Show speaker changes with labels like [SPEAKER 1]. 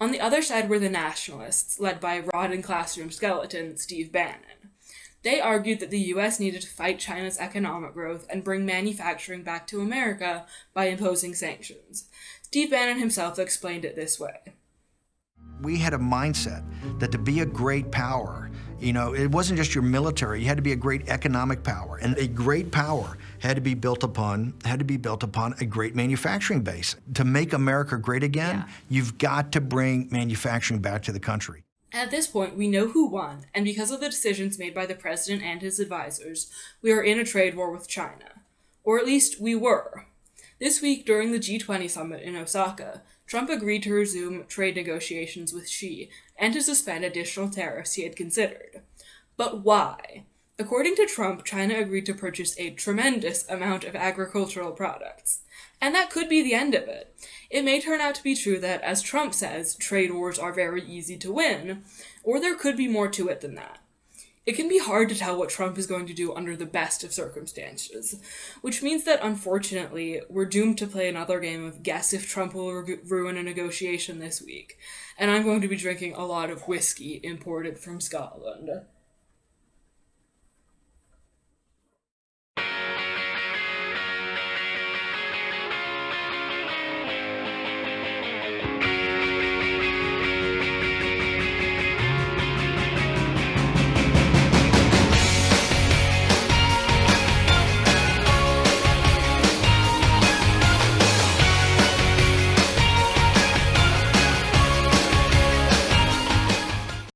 [SPEAKER 1] On the other side were the nationalists, led by rod and classroom skeleton Steve Bannon. They argued that the US needed to fight China's economic growth and bring manufacturing back to America by imposing sanctions. Steve Bannon himself explained it this way.
[SPEAKER 2] We had a mindset that to be a great power, it wasn't just your military, you had to be a great economic power. And a great power had to be built upon a great manufacturing base. To make America great again, you've got to bring manufacturing back to the country.
[SPEAKER 1] At this point, we know who won, and because of the decisions made by the president and his advisors, we are in a trade war with China. Or at least we were. This week, during the G20 summit in Osaka, Trump agreed to resume trade negotiations with Xi and to suspend additional tariffs he had considered. But why? According to Trump, China agreed to purchase a tremendous amount of agricultural products. And that could be the end of it. It may turn out to be true that, as Trump says, trade wars are very easy to win, or there could be more to it than that. It can be hard to tell what Trump is going to do under the best of circumstances, which means that, unfortunately, we're doomed to play another game of guess if Trump will ruin a negotiation this week, and I'm going to be drinking a lot of whiskey imported from Scotland.